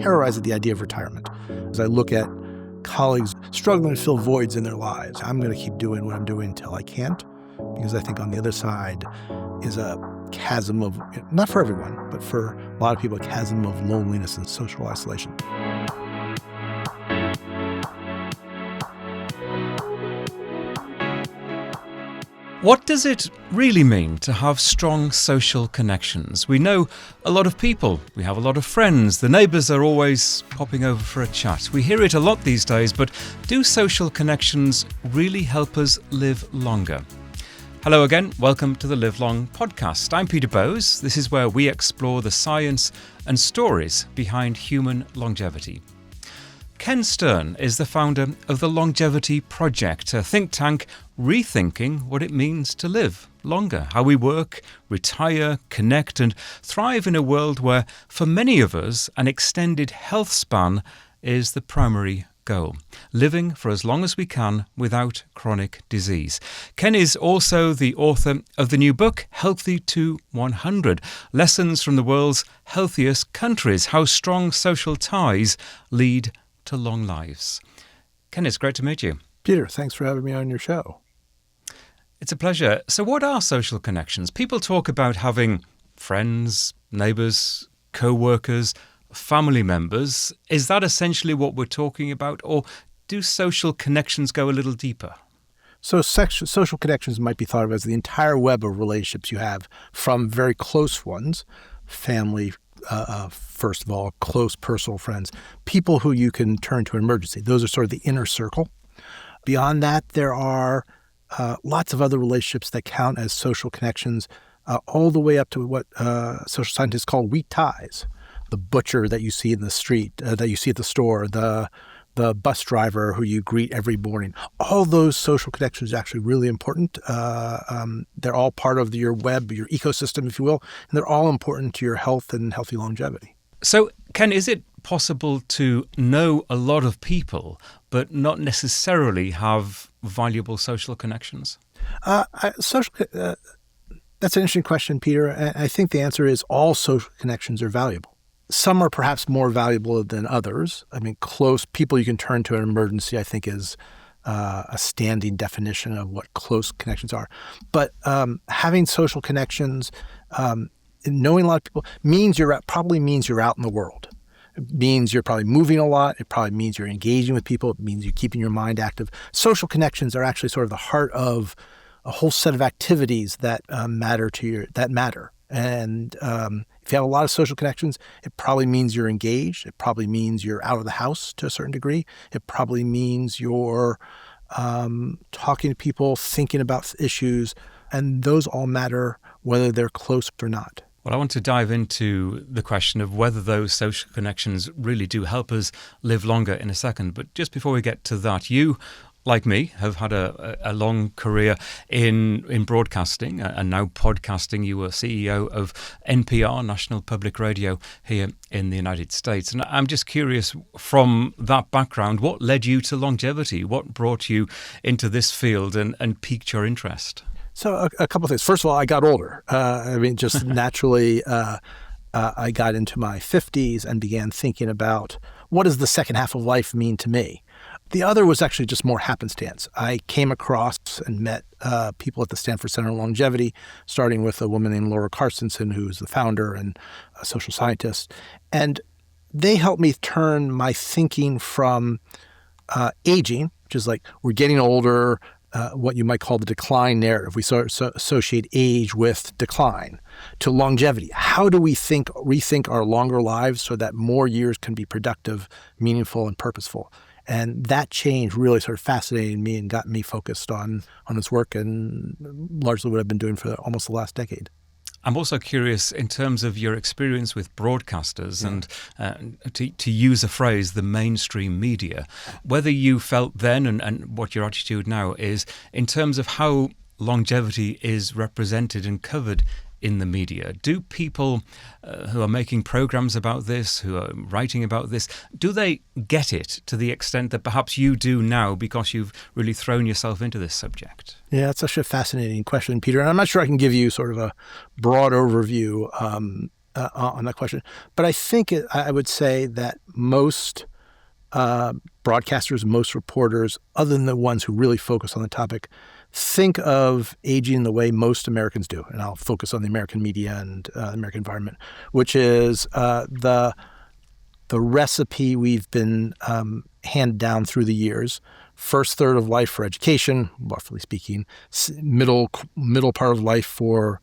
terrorized at the idea of retirement. As I look at colleagues struggling to fill voids in their lives, I'm going to keep doing what I'm doing until I can't, because I think on the other side is a chasm of, not for everyone, but for a lot of people, a chasm of loneliness and social isolation. What does it really mean to have strong social connections? We know a lot of people, we have a lot of friends, the neighbours are always popping over for a chat. We hear it a lot these days, but do social connections really help us live longer? Hello again, welcome to the Live Long podcast. I'm Peter Bowes. This is where we explore the science and stories behind human longevity. Ken Stern is the founder of the Longevity Project, a think tank rethinking what it means to live longer, how we work, retire, connect and thrive in a world where, for many of us, an extended health span is the primary goal. Living for as long as we can without chronic disease. Ken is also the author of the new book, Healthy to 100, Lessons from the World's Healthiest Countries, How Strong Social Ties Lead to Long Lives. Ken, it's great to meet you. Peter, thanks for having me on your show. It's a pleasure. So what are social connections? People talk about having friends, neighbours, co-workers, family members. Is that essentially what we're talking about? Or do social connections go a little deeper? So social connections might be thought of as the entire web of relationships you have, from very close ones, family, first of all, close personal friends, people who you can turn to in emergency. Those are sort of the inner circle. Beyond that, there are lots of other relationships that count as social connections, all the way up to what social scientists call weak ties. The butcher that you see in the street, that you see at the store, the bus driver who you greet every morning. All those social connections are actually really important. They're all part of your web, your ecosystem, if you will, and they're all important to your health and healthy longevity. So, Ken, is it possible to know a lot of people but not necessarily have valuable social connections? That's an interesting question, Peter. I think the answer is all social connections are valuable. Some are perhaps more valuable than others. I mean, close people you can turn to in an emergency, I think, is a standing definition of what close connections are. But having social connections, knowing a lot of people, probably means you're out in the world. It means you're probably moving a lot. It probably means you're engaging with people. It means you're keeping your mind active. Social connections are actually sort of the heart of a whole set of activities that matter. And if you have a lot of social connections, it probably means you're engaged. It probably means you're out of the house to a certain degree. It probably means you're talking to people, thinking about issues, and those all matter whether they're close or not. Well, I want to dive into the question of whether those social connections really do help us live longer in a second. But just before we get to that, you, like me, have had a long career in broadcasting and now podcasting. You were CEO of NPR, National Public Radio, here in the United States. And I'm just curious, from that background, what led you to longevity? What brought you into this field and piqued your interest? So a couple of things. First of all, I got older. Just naturally, I got into my 50s and began thinking about what does the second half of life mean to me? The other was actually just more happenstance. I came across and met people at the Stanford Center on Longevity, starting with a woman named Laura Carstensen, who is the founder and a social scientist. And they helped me turn my thinking from aging, which is like we're getting older, what you might call the decline narrative. We associate age with decline, to longevity. How do we rethink our longer lives so that more years can be productive, meaningful, and purposeful? And that change really sort of fascinated me and got me focused on this work and largely what I've been doing for almost the last decade. I'm also curious in terms of your experience with broadcasters and to use a phrase, the mainstream media, whether you felt then and what your attitude now is in terms of how longevity is represented and covered in the media. Do people who are making programs about this, who are writing about this, do they get it to the extent that perhaps you do now because you've really thrown yourself into this subject? Yeah, it's such a fascinating question, Peter. And I'm not sure I can give you sort of a broad overview. on that question. But I think I would say that most broadcasters, most reporters, other than the ones who really focus on the topic, think of aging the way most Americans do. And I'll focus on the American media and the American environment, which is the recipe we've been handed down through the years. First third of life for education, roughly speaking, middle part of life for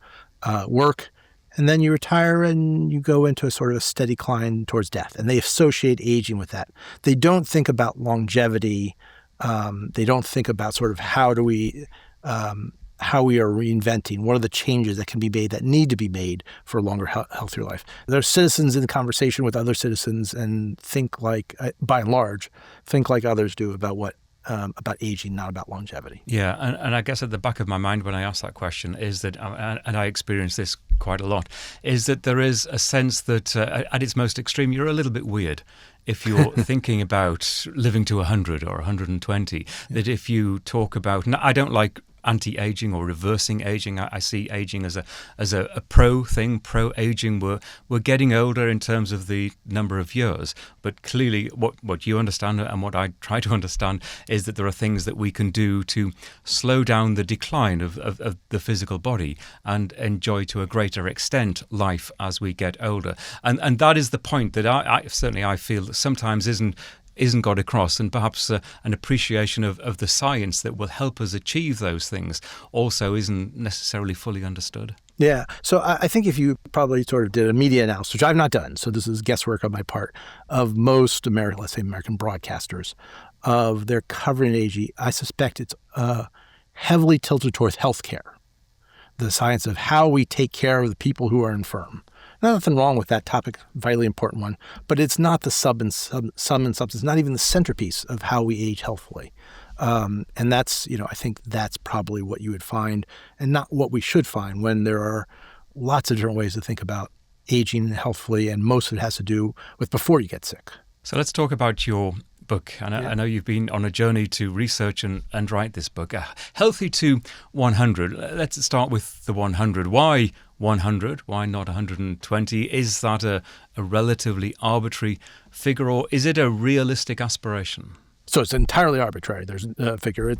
work, and then you retire and you go into a sort of a steady climb towards death. And they associate aging with that. They don't think about longevity. They don't think about sort of how we are reinventing. What are the changes that can be made, that need to be made for a longer, healthier life? They're citizens in conversation with other citizens and think like, by and large, think like others do about aging, not about longevity. Yeah, and I guess at the back of my mind when I ask that question is that, and I experience this quite a lot, is that there is a sense that at its most extreme, you're a little bit weird if you're thinking about living to 100 or 120, that if you talk about, I don't like anti-aging or reversing aging. I see aging as a pro thing, pro-aging. We're getting older in terms of the number of years, but clearly what you understand and what I try to understand is that there are things that we can do to slow down the decline of the physical body and enjoy to a greater extent life as we get older. And that is the point that I certainly feel sometimes isn't got across, and perhaps an appreciation of the science that will help us achieve those things also isn't necessarily fully understood. Yeah. So I think if you probably sort of did a media analysis, which I've not done, so this is guesswork on my part, of most American, let's say American broadcasters, of their covering aging, I suspect it's heavily tilted towards healthcare, the science of how we take care of the people who are infirm. Nothing wrong with that topic, vitally important one, but it's not the sum and substance, not even the centerpiece of how we age healthfully. And that's, I think that's probably what you would find and not what we should find when there are lots of different ways to think about aging healthfully, and most of it has to do with before you get sick. So let's talk about your book. And I know you've been on a journey to research and write this book. Healthy to 100. Let's start with the 100. Why 100? Why not 120? Is that a relatively arbitrary figure, or is it a realistic aspiration? So it's entirely arbitrary. There's a figure.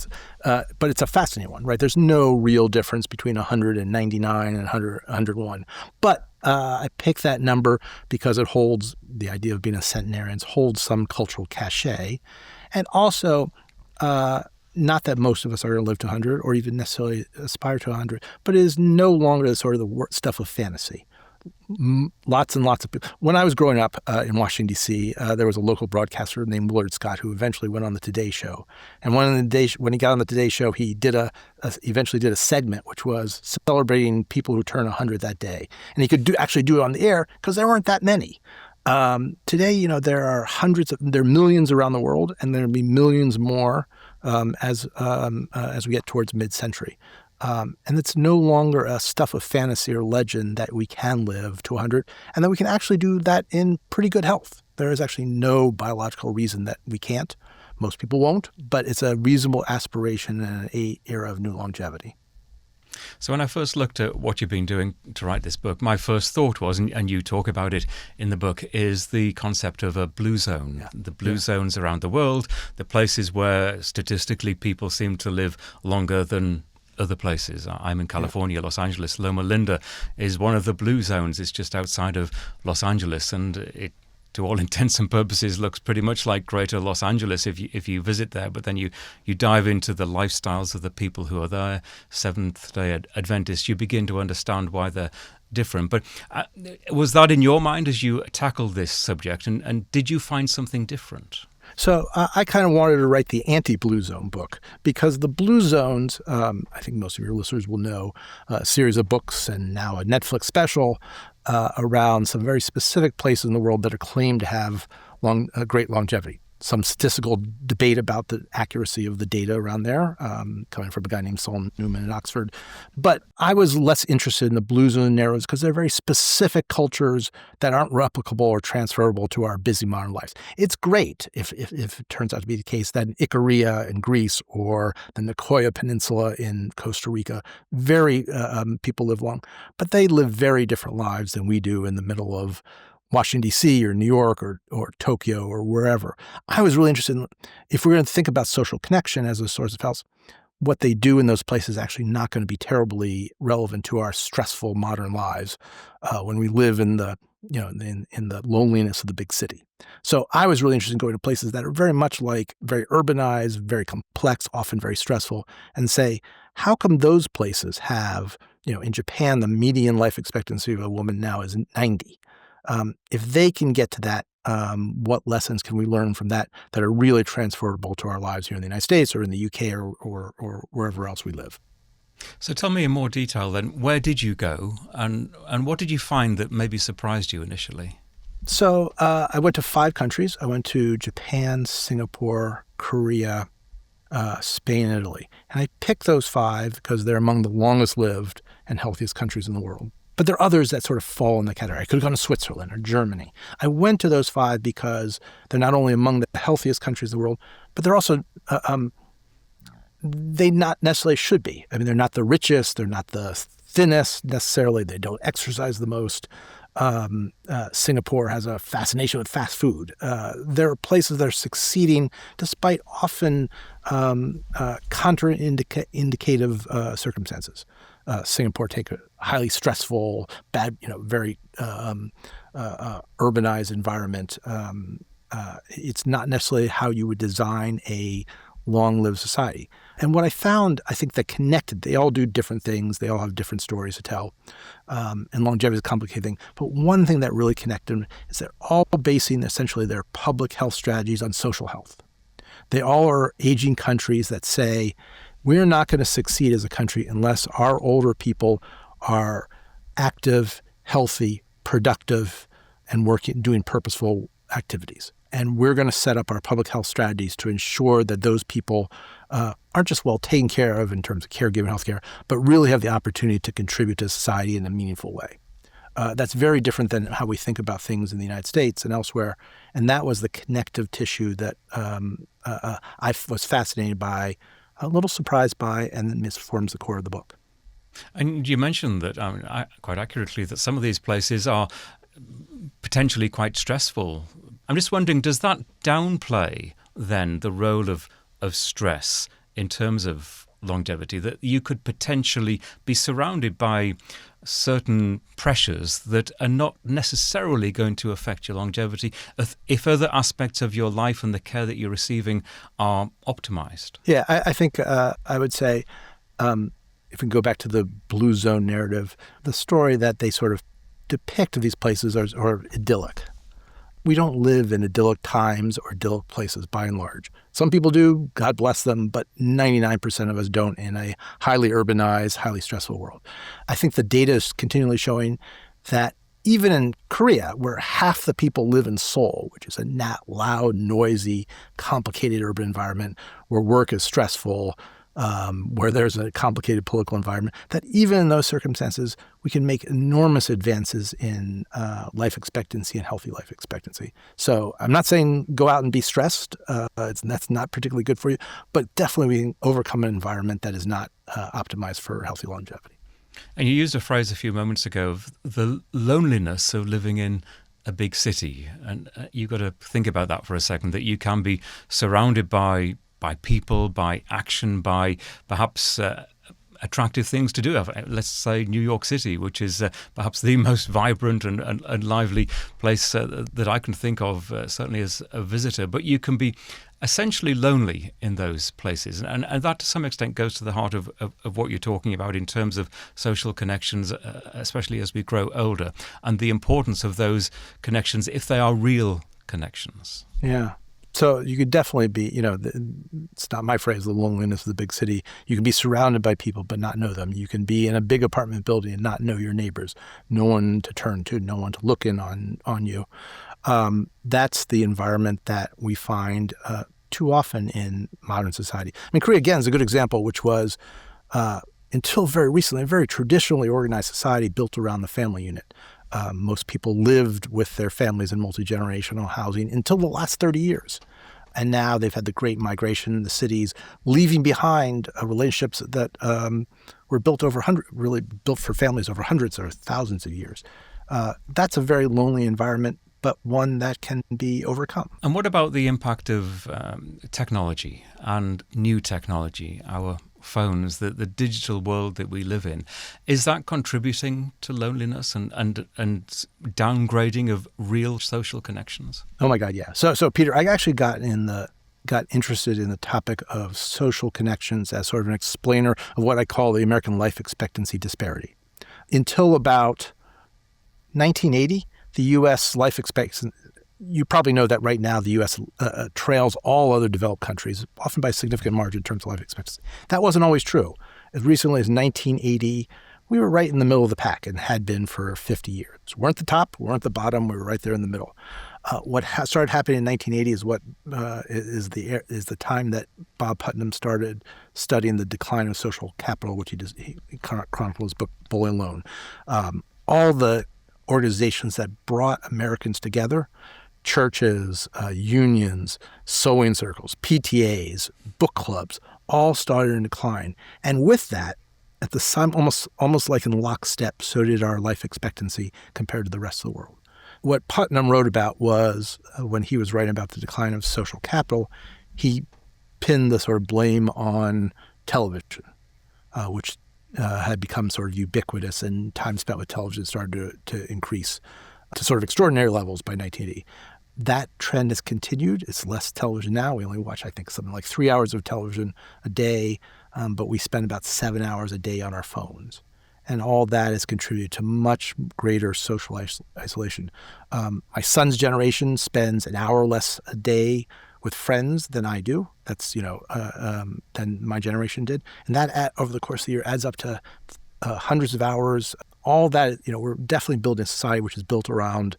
But it's a fascinating one, right? There's no real difference between 199 and 101. But I picked that number because it holds the idea of being a centenarian, holds some cultural cachet. And also, not that most of us are going to live to 100 or even necessarily aspire to 100, but it is no longer the sort of the stuff of fantasy. Lots and lots of people. When I was growing up in Washington, D.C., there was a local broadcaster named Willard Scott who eventually went on the Today Show. And when he got on the Today Show, he eventually did a segment which was celebrating people who turn 100 that day. And he could actually do it on the air because there weren't that many. Today, there are there are millions around the world, and there'll be millions more as we get towards mid-century. And it's no longer a stuff of fantasy or legend that we can live to 100 and that we can actually do that in pretty good health. There is actually no biological reason that we can't. Most people won't, but it's a reasonable aspiration in an era of new longevity. So when I first looked at what you've been doing to write this book, my first thought was, and you talk about it in the book, is the concept of a blue zone. Yeah. The blue zones around the world, the places where statistically people seem to live longer than other places. I'm in California, Los Angeles. Loma Linda is one of the blue zones. It's just outside of Los Angeles, and it, to all intents and purposes, looks pretty much like Greater Los Angeles if you visit there. But then you dive into the lifestyles of the people who are there, Seventh-day Adventists. You begin to understand why they're different. But was that in your mind as you tackled this subject, and did you find something different? So I kind of wanted to write the anti-blue zone book because the blue zones, I think most of your listeners will know, a series of books and now a Netflix special around some very specific places in the world that are claimed to have great longevity. some statistical debate about the accuracy of the data around there, coming from a guy named Saul Newman at Oxford. But I was less interested in the blue zone narrows because they're very specific cultures that aren't replicable or transferable to our busy modern lives. It's great if it turns out to be the case that in Icaria in Greece or the Nicoya Peninsula in Costa Rica, people live long, but they live very different lives than we do in the middle of Washington, D.C. or New York or Tokyo or wherever. I was really interested in, if we're going to think about social connection as a source of health, what they do in those places is actually not going to be terribly relevant to our stressful modern lives when we live in the loneliness of the big city. So I was really interested in going to places that are very much like very urbanized, very complex, often very stressful, and say, how come those places have, in Japan, the median life expectancy of a woman now is 90? If they can get to that, what lessons can we learn from that are really transferable to our lives here in the United States or in the UK or wherever else we live? So tell me in more detail then, where did you go and what did you find that maybe surprised you initially? So I went to 5 countries. I went to Japan, Singapore, Korea, Spain, and Italy. And I picked those 5 because they're among the longest lived and healthiest countries in the world. But there are others that sort of fall in the category. I could have gone to Switzerland or Germany. I went to those 5 because they're not only among the healthiest countries in the world, but they're also, they not necessarily should be. I mean, they're not the richest. They're not the thinnest necessarily. They don't exercise the most. Singapore has a fascination with fast food. There are places that are succeeding despite often counterindicative circumstances. Singapore take a highly stressful, bad, very urbanized environment. It's not necessarily how you would design a long-lived society. And what I found, I think that connected, they all do different things. They all have different stories to tell. And longevity is a complicated thing. But one thing that really connected them is they're all basing essentially their public health strategies on social health. They all are aging countries that say, we're not going to succeed as a country unless our older people are active, healthy, productive, and doing purposeful activities. And we're going to set up our public health strategies to ensure that those people aren't just well taken care of in terms of caregiving healthcare, but really have the opportunity to contribute to society in a meaningful way. That's very different than how we think about things in the United States and elsewhere. And that was the connective tissue that I was fascinated by, a little surprised by, and then this forms the core of the book. And you mentioned that, quite accurately, that some of these places are potentially quite stressful. I'm just wondering, does that downplay then the role of stress in terms of longevity, that you could potentially be surrounded by certain pressures that are not necessarily going to affect your longevity if other aspects of your life and the care that you're receiving are optimized? Yeah, I think I would say, if we go back to the blue zone narrative, the story that they sort of depict of these places are idyllic. We don't live in idyllic times or idyllic places by and large. Some people do, God bless them, but 99% of us don't in a highly urbanized, highly stressful world. I think the data is continually showing that even in Korea, where half the people live in Seoul, which is a loud, noisy, complicated urban environment where work is stressful, where there's a complicated political environment, that even in those circumstances, we can make enormous advances in life expectancy and healthy life expectancy. So I'm not saying go out and be stressed. That's not particularly good for you, but definitely we can overcome an environment that is not optimized for healthy longevity. And you used a phrase a few moments ago of the loneliness of living in a big city. And you've got to think about that for a second, that you can be surrounded by people, by action, by perhaps attractive things to do. Let's say New York City, which is perhaps the most vibrant and lively place that I can think of, certainly as a visitor. But you can be essentially lonely in those places. And that to some extent goes to the heart of what you're talking about in terms of social connections, especially as we grow older, and the importance of those connections if they are real connections. Yeah. So you could definitely be, it's not my phrase, the loneliness of the big city. You can be surrounded by people but not know them. You can be in a big apartment building and not know your neighbors, no one to turn to, no one to look in on you. That's the environment that we find too often in modern society. I mean, Korea, again, is a good example, which was, until very recently, a very traditionally organized society built around the family unit. Most people lived with their families in multi-generational housing until the last 30 years. And now they've had the great migration in the cities, leaving behind relationships that were built really built for families over hundreds or thousands of years. That's a very lonely environment, but one that can be overcome. And what about the impact of technology and new technology, our phones, the digital world that we live in? Is that contributing to loneliness and downgrading of real social connections? Oh my God, yeah. So Peter, I actually got interested in the topic of social connections as sort of an explainer of what I call the American life expectancy disparity. Until about 1980, the U.S. life expectancy, you probably know that right now the U.S. Trails all other developed countries, often by a significant margin in terms of life expectancy. That wasn't always true. As recently as 1980, we were right in the middle of the pack and had been for 50 years. We weren't the top, we weren't the bottom, we were right there in the middle. What started happening in 1980 is what is the time that Bob Putnam started studying the decline of social capital, which he chronicled in his book Bully and Loan. All the organizations that brought Americans together, churches, unions, sewing circles, PTAs, book clubs, all started in decline. And with that, at the same, almost like in lockstep, so did our life expectancy compared to the rest of the world. What Putnam wrote about was, when he was writing about the decline of social capital, he pinned the sort of blame on television, which had become sort of ubiquitous, and time spent with television started to increase to sort of extraordinary levels by 1980. That trend has continued. It's less television now. We only watch, I think, something like 3 hours of television a day, but we spend about 7 hours a day on our phones. And all that has contributed to much greater social isolation. My son's generation spends an hour less a day with friends than I do. That's, than my generation did. And that over the course of the year adds up to hundreds of hours. All that, we're definitely building a society which is built around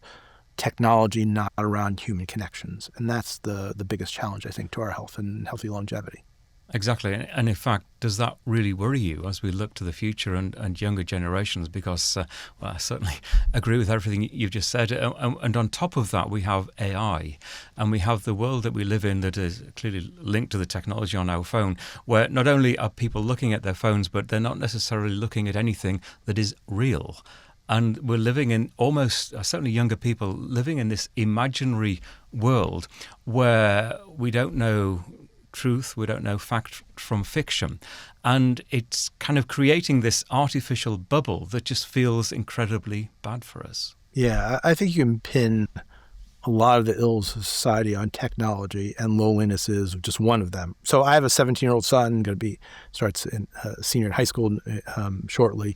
technology, not around human connections. And that's the biggest challenge, I think, to our health and healthy longevity. Exactly. And in fact, does that really worry you as we look to the future and younger generations? Because I certainly agree with everything you've just said. And on top of that, we have AI, and we have the world that we live in that is clearly linked to the technology on our phone, where not only are people looking at their phones, but they're not necessarily looking at anything that is real. And we're living in almost, certainly younger people, living in this imaginary world where we don't know truth, we don't know fact from fiction. And it's kind of creating this artificial bubble that just feels incredibly bad for us. Yeah, I think you can pin a lot of the ills of society on technology, and loneliness is just one of them. So I have a 17-year-old son, starts in senior in high school shortly.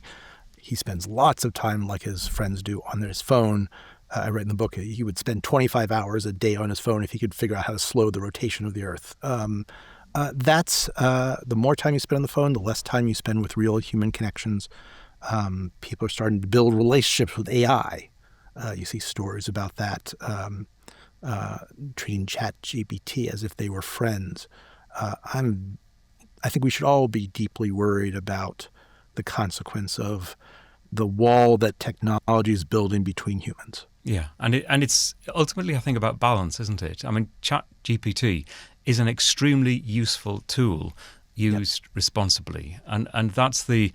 He spends lots of time, like his friends do, on his phone. I write in the book, he would spend 25 hours a day on his phone if he could figure out how to slow the rotation of the earth. That's the more time you spend on the phone, the less time you spend with real human connections. People are starting to build relationships with AI. You see stories about that, treating ChatGPT as if they were friends. I think we should all be deeply worried about the consequence of the wall that technology is building between humans. Yeah, and it's ultimately, I think, about balance, isn't it? I mean, ChatGPT is an extremely useful tool used responsibly, and that's the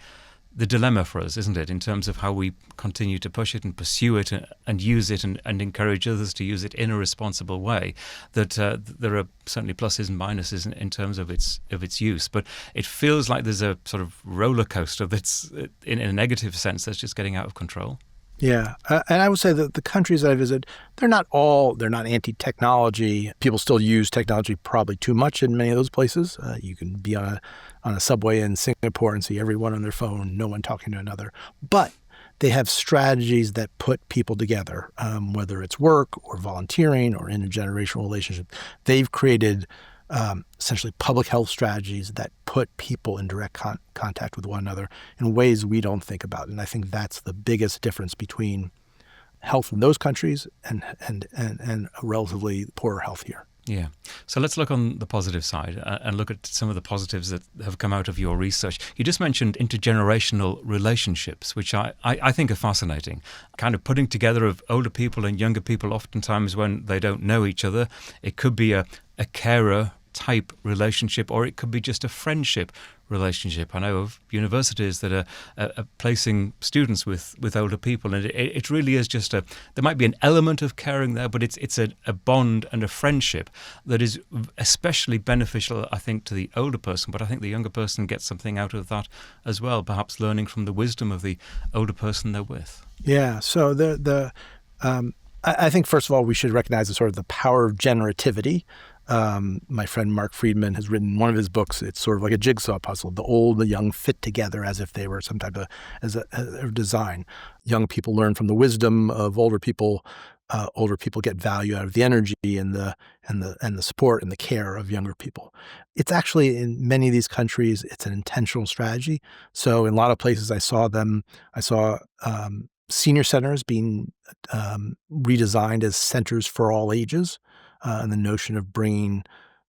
dilemma for us, isn't it, in terms of how we continue to push it and pursue it and use it and encourage others to use it in a responsible way, that there are certainly pluses and minuses in terms of its use. But it feels like there's a sort of roller coaster that's, in a negative sense, that's just getting out of control. Yeah. And I would say that the countries I visit, they're not anti-technology. People still use technology probably too much in many of those places. You can be on a subway in Singapore and see everyone on their phone, no one talking to another. But they have strategies that put people together, whether it's work or volunteering or intergenerational relationships. They've created essentially public health strategies that put people in direct contact with one another in ways we don't think about. And I think that's the biggest difference between health in those countries and a relatively poorer health here. Yeah. So let's look on the positive side and look at some of the positives that have come out of your research. You just mentioned intergenerational relationships, which I think are fascinating. Kind of putting together of older people and younger people, oftentimes when they don't know each other. It could be a carer type relationship, or it could be just a friendship relationship. I know of universities that are placing students with older people, and it really is just there might be an element of caring there, but it's a bond and a friendship that is especially beneficial, I think, to the older person, but I think the younger person gets something out of that as well, perhaps learning from the wisdom of the older person they're with. Yeah, so I think, first of all, we should recognize the sort of the power of generativity. My friend Mark Friedman has written one of his books. It's sort of like a jigsaw puzzle. The old, the young fit together as if they were some type of as a design. Young people learn from the wisdom of older people. Older people get value out of the energy and the support and the care of younger people. It's actually, in many of these countries, it's an intentional strategy. So in a lot of places I saw senior centers being redesigned as centers for all ages. And the notion of bringing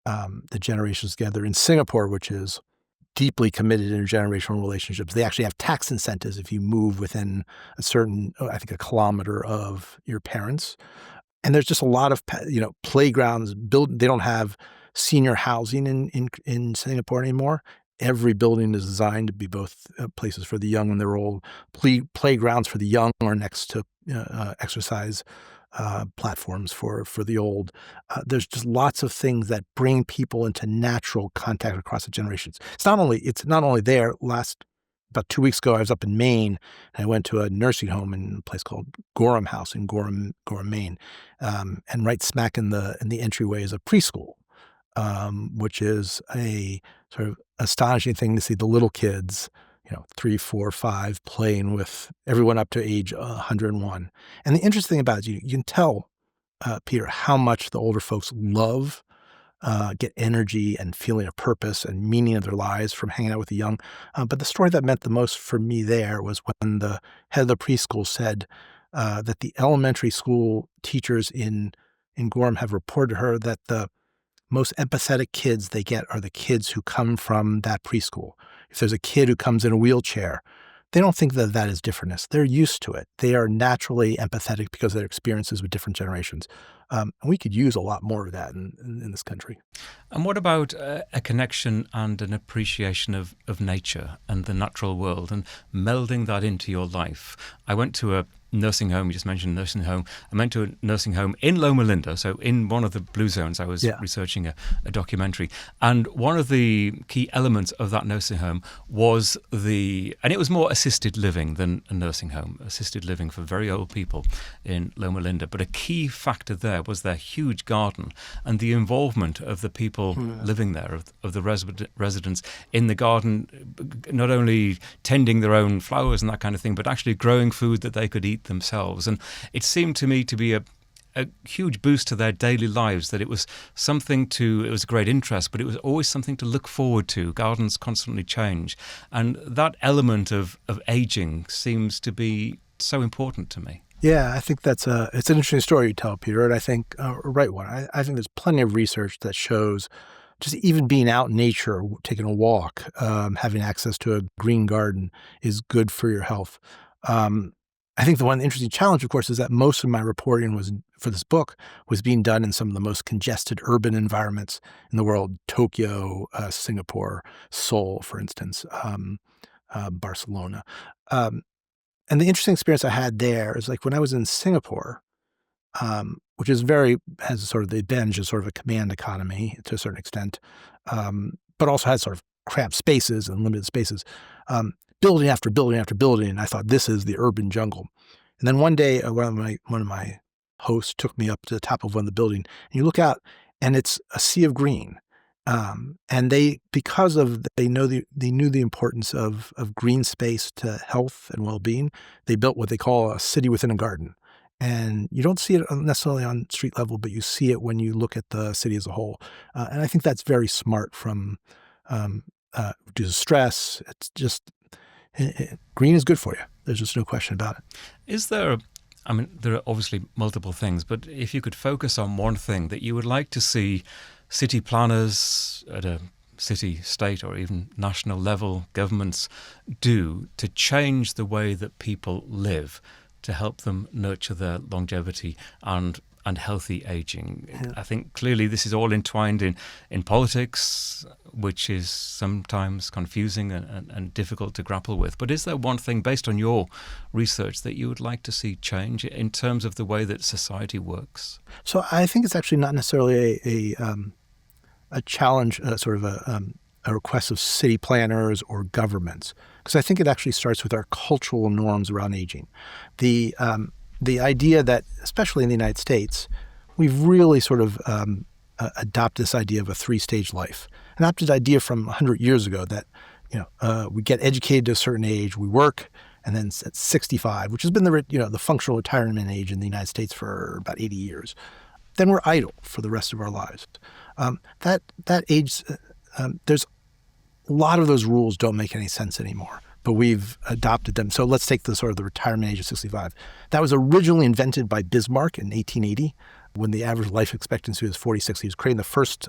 the generations together. In Singapore, which is deeply committed to intergenerational relationships, they actually have tax incentives if you move within a certain, I think, a kilometer of your parents. And there's just a lot of, playgrounds built. They don't have senior housing in Singapore anymore. Every building is designed to be both places for the young and their old. Playgrounds for the young are next to exercise platforms for the old. There's just lots of things that bring people into natural contact across the generations. It's not only there. About 2 weeks ago, I was up in Maine, and I went to a nursing home in a place called Gorham House in Gorham, Maine, and right smack in the entryway is a preschool, which is a sort of astonishing thing to see the little kids, 3, 4, 5, playing with everyone up to age 101. And the interesting thing about it, you can tell, Peter, how much the older folks love, get energy and feeling of purpose and meaning of their lives from hanging out with the young. But the story that meant the most for me there was when the head of the preschool said that the elementary school teachers in Gorham have reported to her that the most empathetic kids they get are the kids who come from that preschool. If there's a kid who comes in a wheelchair, they don't think that is differentness. They're used to it. They are naturally empathetic because of their experiences with different generations. And we could use a lot more of that in this country. And what about a connection and an appreciation of nature and the natural world and melding that into your life? I went to a nursing home. You just mentioned nursing home. I went to a nursing home in Loma Linda, so in one of the blue zones. I was researching a documentary, and one of the key elements of that nursing home was and it was more assisted living than a nursing home, assisted living for very old people in Loma Linda. But a key factor there was their huge garden and the involvement of the people living there, of the residents in the garden, not only tending their own flowers and that kind of thing, but actually growing food that they could eat themselves. And it seemed to me to be a huge boost to their daily lives, that it was a great interest, but it was always something to look forward to. Gardens constantly change. And that element of aging seems to be so important to me. Yeah, I think it's an interesting story you tell, Peter, and I think a right one. I think there's plenty of research that shows just even being out in nature, taking a walk, having access to a green garden is good for your health. I think the one interesting challenge, of course, is that most of my reporting for this book was being done in some of the most congested urban environments in the world: Tokyo, Singapore, Seoul, for instance, Barcelona. And the interesting experience I had there is like when I was in Singapore, which has sort of the advantage of sort of a command economy to a certain extent, but also has sort of cramped spaces and limited spaces. Building after building after building, and I thought, this is the urban jungle. And then one day, one of my hosts took me up to the top of one of the building, and you look out, and it's a sea of green. And they knew the importance of green space to health and well-being. They built what they call a city within a garden, and you don't see it necessarily on street level, but you see it when you look at the city as a whole. And I think that's very smart from due to stress. It's just green is good for you. There's just no question about it. Is there I mean, there are obviously multiple things, but if you could focus on one thing that you would like to see city planners at a city, state, or even national level, governments do to change the way that people live, to help them nurture their longevity and healthy aging. Yeah. I think clearly this is all entwined in politics, which is sometimes confusing and difficult to grapple with. But is there one thing, based on your research, that you would like to see change in terms of the way that society works? So I think it's actually not necessarily a challenge, sort of a request of city planners or governments, because I think it actually starts with our cultural norms around aging. The idea that, especially in the United States, we've really sort of adopted this idea of a three-stage life. An adopted idea from 100 years ago that, we get educated to a certain age, we work, and then at 65, which has been the functional retirement age in the United States for about 80 years, then we're idle for the rest of our lives. That age, there's a lot of those rules don't make any sense anymore, but we've adopted them. So let's take the sort of the retirement age of 65. That was originally invented by Bismarck in 1880, when the average life expectancy was 46. He was creating the first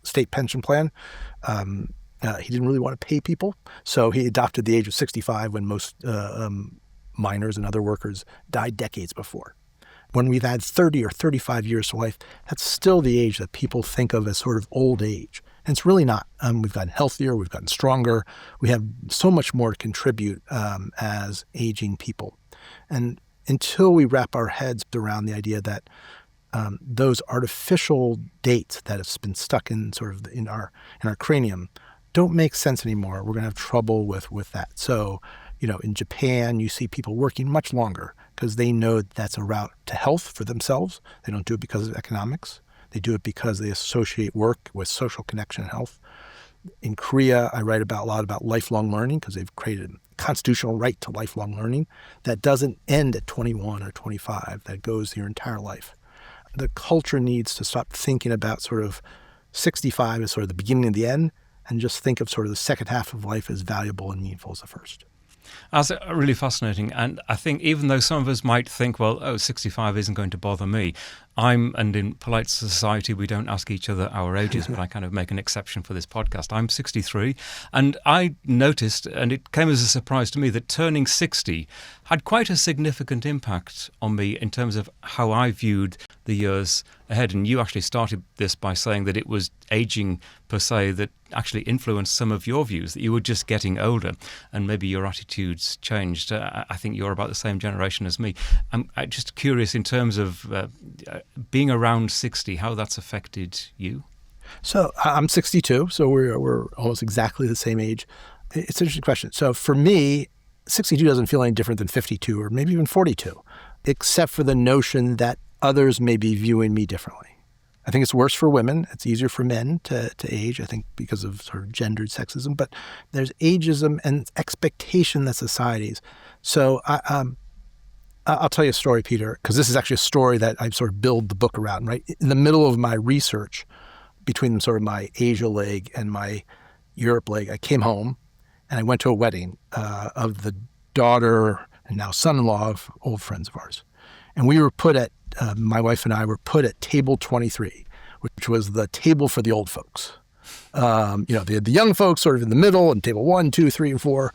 state pension plan. He didn't really want to pay people, so he adopted the age of 65 when most miners and other workers died decades before. When we've had 30 or 35 years to life, that's still the age that people think of as sort of old age. And it's really not. We've gotten healthier, we've gotten stronger, we have so much more to contribute as aging people. And until we wrap our heads around the idea that those artificial dates that have been stuck in sort of in our cranium don't make sense anymore, we're going to have trouble with that. So, in Japan, you see people working much longer because they know that's a route to health for themselves. They don't do it because of economics. They do it because they associate work with social connection and health. In Korea, I write a lot about lifelong learning because they've created a constitutional right to lifelong learning that doesn't end at 21 or 25, that goes your entire life. The culture needs to stop thinking about sort of 65 as sort of the beginning and the end, and just think of sort of the second half of life as valuable and meaningful as the first. That's really fascinating. And I think even though some of us might think, 65 isn't going to bother me, and in polite society, we don't ask each other our ages, but I kind of make an exception for this podcast. I'm 63, and I noticed, and it came as a surprise to me, that turning 60 had quite a significant impact on me in terms of how I viewed the years ahead. And you actually started this by saying that it was aging per se that actually influenced some of your views, that you were just getting older and maybe your attitudes changed. I think you're about the same generation as me. I'm just curious in terms of being around 60, how that's affected you. So I'm 62, so we're almost exactly the same age. It's an interesting question. So for me, 62 doesn't feel any different than 52 or maybe even 42, except for the notion that others may be viewing me differently. I think it's worse for women. It's easier for men to age, I think, because of sort of gendered sexism. But there's ageism and expectation that societies. So I'll tell you a story, Peter, because this is actually a story that I sort of build the book around, right? In the middle of my research, between sort of my Asia leg and my Europe leg, I came home and I went to a wedding of the daughter and now son-in-law of old friends of ours. And we were put at, my wife and I were put at table 23, which was the table for the old folks. The young folks sort of in the middle, and table 1, 2, 3, and 4.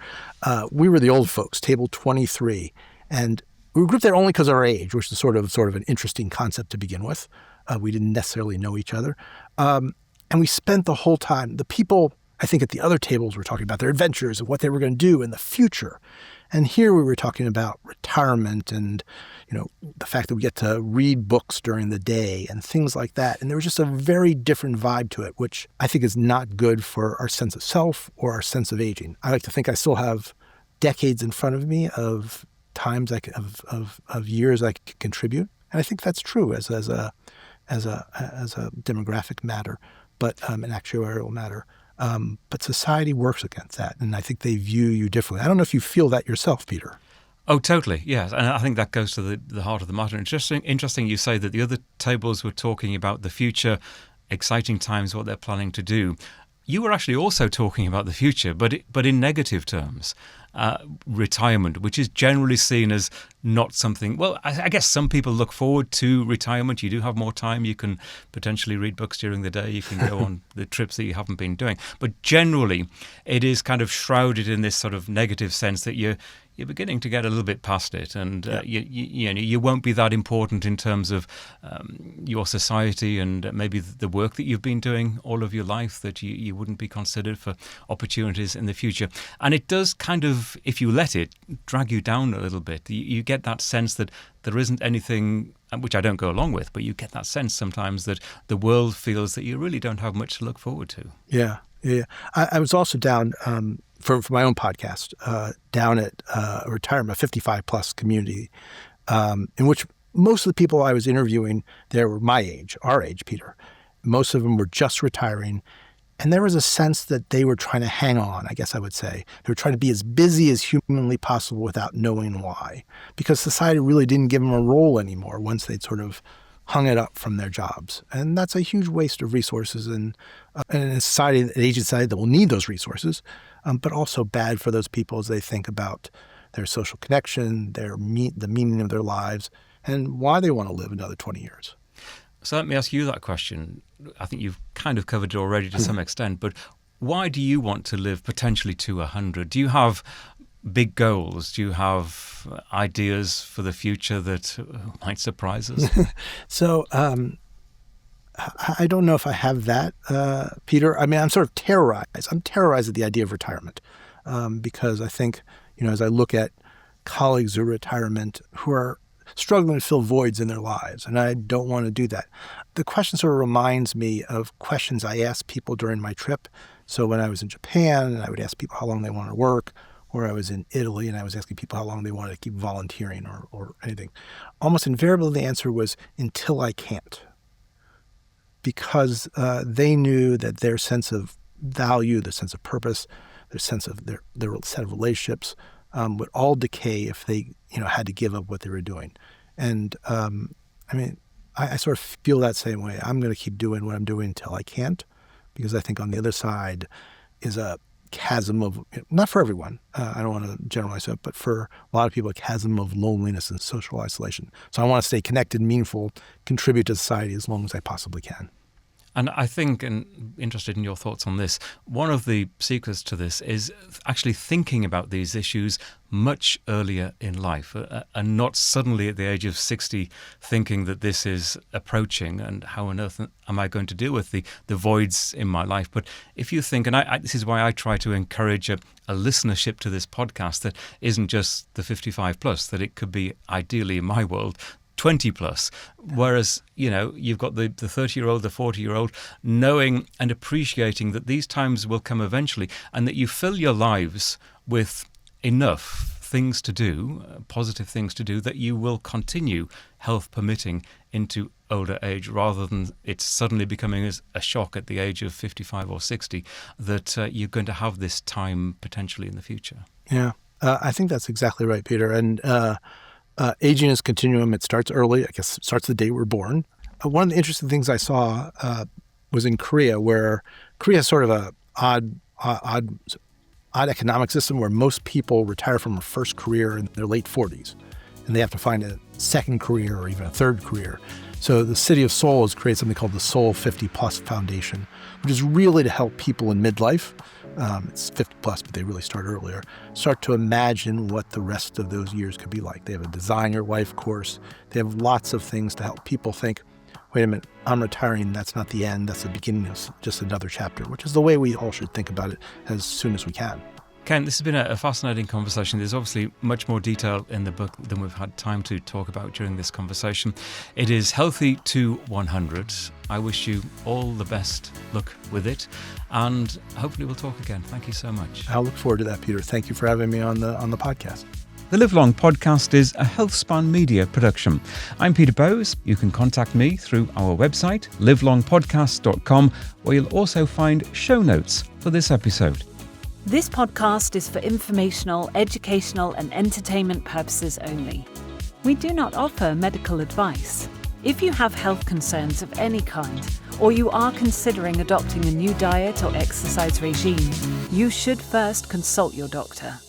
We were the old folks, table 23. And we were grouped there only because of our age, which is sort of an interesting concept to begin with. We didn't necessarily know each other. And we spent the whole time, the people, I think at the other tables were talking about their adventures and what they were going to do in the future. And here we were talking about retirement and, the fact that we get to read books during the day and things like that. And there was just a very different vibe to it, which I think is not good for our sense of self or our sense of aging. I like to think I still have decades in front of me of times of years I can contribute. And I think that's true as a demographic matter, but an actuarial matter. But society works against that, and I think they view you differently. I don't know if you feel that yourself, Peter. Oh, totally, yes. And I think that goes to the heart of the matter. Interesting you say that the other tables were talking about the future, exciting times, what they're planning to do. you were actually also talking about the future, but in negative terms. Retirement, which is generally seen as not something. Well, I guess some people look forward to retirement. You do have more time. You can potentially read books during the day. You can go on the trips that you haven't been doing. But generally, it is kind of shrouded in this sort of negative sense that you're beginning to get a little bit past it, and you won't be that important in terms of your society and maybe the work that you've been doing all of your life, that you wouldn't be considered for opportunities in the future. And it does kind of, if you let it, drag you down a little bit. You get that sense that there isn't anything, which I don't go along with, but you get that sense sometimes that the world feels that you really don't have much to look forward to. Yeah. I was also down for my own podcast, down at a retirement, 55-plus community, in which most of the people I was interviewing there were my age, our age, Peter. Most of them were just retiring. And there was a sense that they were trying to hang on, I guess I would say. They were trying to be as busy as humanly possible without knowing why, because society really didn't give them a role anymore once they'd sort of hung it up from their jobs. And that's a huge waste of resources in a society, an aging society that will need those resources, but also bad for those people as they think about their social connection, the meaning of their lives, and why they want to live another 20 years. So let me ask you that question. I think you've kind of covered it already to some extent, but why do you want to live potentially to 100? Do you have big goals? Do you have ideas for the future that might surprise us? So I don't know if I have that, Peter. I mean, I'm sort of terrorized. I'm terrorized at the idea of retirement because I think, as I look at colleagues of retirement who are struggling to fill voids in their lives, and I don't want to do that. The question sort of reminds me of questions I asked people during my trip. So when I was in Japan, I would ask people how long they wanted to work, or I was in Italy and I was asking people how long they wanted to keep volunteering or anything. Almost invariably the answer was, until I can't. Because they knew that their sense of value, their sense of purpose, their sense of their set of relationships would all decay if they had to give up what they were doing. And I sort of feel that same way. I'm going to keep doing what I'm doing until I can't, because I think on the other side is a chasm of, not for everyone, I don't want to generalize it, but for a lot of people, a chasm of loneliness and social isolation. So I want to stay connected, meaningful, contribute to society as long as I possibly can. And I think, and interested in your thoughts on this, one of the secrets to this is actually thinking about these issues much earlier in life and not suddenly at the age of 60 thinking that this is approaching and how on earth am I going to deal with the voids in my life. But if you think, and this is why I try to encourage a listenership to this podcast that isn't just the 55 plus, that it could be ideally in my world 20 plus, whereas, you've got the 30-year-old, the 40-year-old, knowing and appreciating that these times will come eventually and that you fill your lives with enough things to do, positive things to do, that you will continue, health permitting, into older age, rather than it's suddenly becoming a shock at the age of 55 or 60 that you're going to have this time potentially in the future. Yeah, I think that's exactly right, Peter. And aging is a continuum. It starts early. I guess it starts the day we're born. One of the interesting things I saw was in Korea, where Korea is sort of a odd economic system where most people retire from a first career in their late 40s, and they have to find a second career or even a third career. So the city of Seoul has created something called the Seoul 50 Plus Foundation, which is really to help people in midlife. It's 50 plus, but they really start earlier. Start to imagine what the rest of those years could be like. They have a Design Your Life course. They have lots of things to help people think, wait a minute, I'm retiring. That's not the end. That's the beginning of just another chapter, which is the way we all should think about it as soon as we can. Ken, this has been a fascinating conversation. There's obviously much more detail in the book than we've had time to talk about during this conversation. It is Healthy to 100. I wish you all the best luck with it, and hopefully we'll talk again. Thank you so much. I look forward to that, Peter. Thank you for having me on the podcast. The Live Long podcast is a HealthSpan media production. I'm Peter Bowes. You can contact me through our website, livelongpodcast.com, where you'll also find show notes for this episode. This podcast is for informational, educational and entertainment purposes only. We do not offer medical advice. If you have health concerns of any kind or you are considering adopting a new diet or exercise regime, you should first consult your doctor.